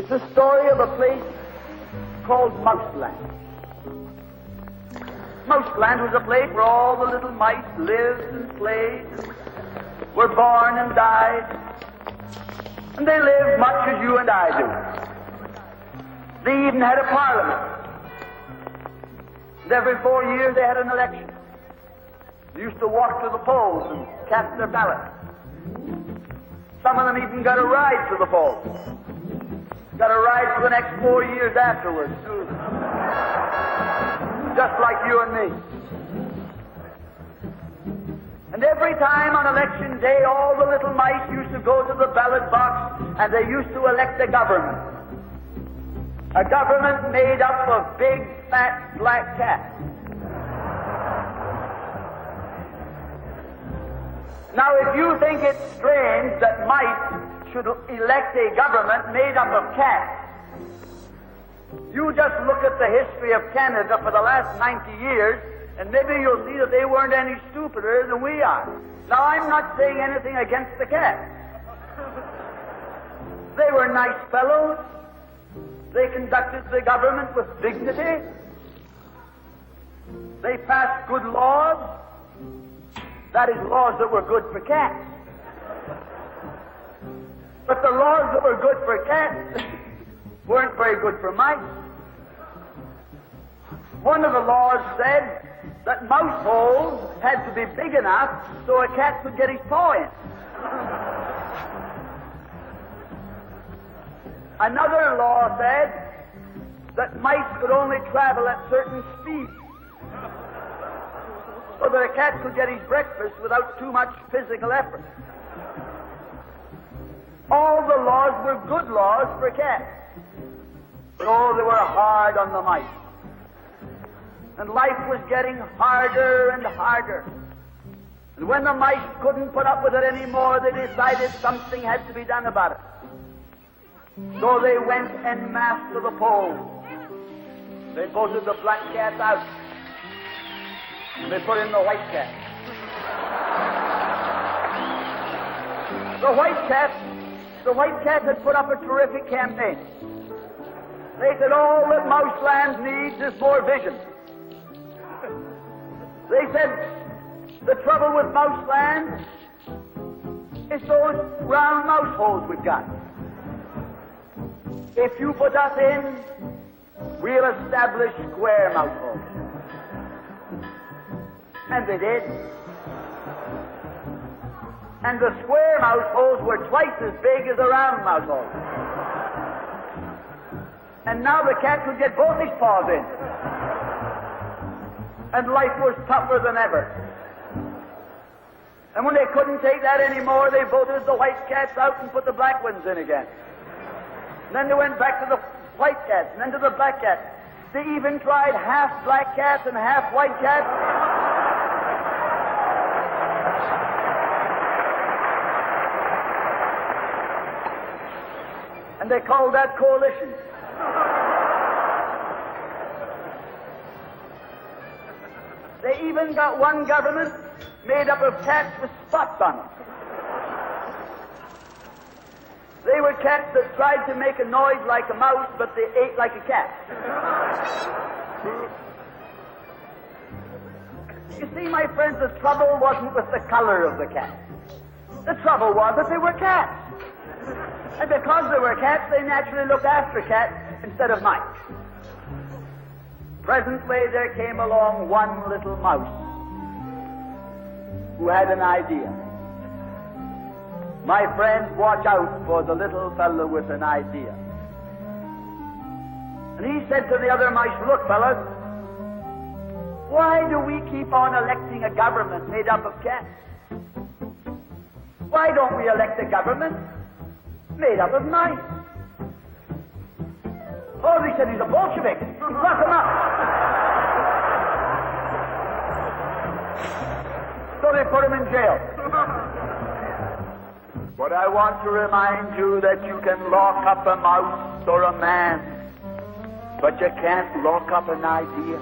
It's the story of a place called Mouseland. Mouseland was a place where all the little mice lived and played, and were born and died, and they lived much as you and I do. They even had a parliament, and every 4 years they had an election. They used to walk to the polls and cast their ballot. Some of them even got a ride to the polls. Got a ride for the next 4 years afterwards, too. Just like you and me. And every time on election day, all the little mice used to go to the ballot box and they used to elect a government. A government made up of big, fat, black cats. Now, if you think it's strange that mice should elect a government made up of cats, you just look at the history of Canada for the last 90 years, and maybe you'll see that they weren't any stupider than we are. Now, I'm not saying anything against the cats. They were nice fellows. They conducted the government with dignity. They passed good laws. That is, laws that were good for cats. But the laws that were good for cats weren't very good for mice. One of the laws said that mouse holes had to be big enough so a cat could get his paw in. Another law said that mice could only travel at certain speeds, so that a cat could get his breakfast without too much physical effort. All the laws were good laws for cats, but oh, they were hard on the mice. And life was getting harder and harder. And when the mice couldn't put up with it anymore, they decided something had to be done about it. So they went en masse to the polls. They voted the black cats out. And they put in the white cat. The white cat had put up a terrific campaign. They said all that Mouseland needs is more vision. They said the trouble with Mouseland is those round mouse holes we've got. If you put us in, we'll establish square mouse holes. And they did. And the square mouse holes were twice as big as the round mouse holes. And now the cat could get both his paws in. And life was tougher than ever. And when they couldn't take that anymore, they voted the white cats out and put the black ones in again. And then they went back to the white cats, and then to the black cats. They even tried half black cats and half white cats. And they called that coalition. They even got one government made up of cats with spots on them. They were cats that tried to make a noise like a mouse, but they ate like a cat. You see, my friends, the trouble wasn't with the color of the cat. The trouble was that they were cats. And because they were cats, they naturally looked after cats instead of mice. Presently, there came along one little mouse who had an idea. My friends, watch out for the little fellow with an idea. And he said to the other mice, look, fellas, why do we keep on electing a government made up of cats? Why don't we elect a government made up of mice? Oh, they said he's a Bolshevik. Lock him up. So they put him in jail. But I want to remind you that you can lock up a mouse or a man, but you can't lock up an idea.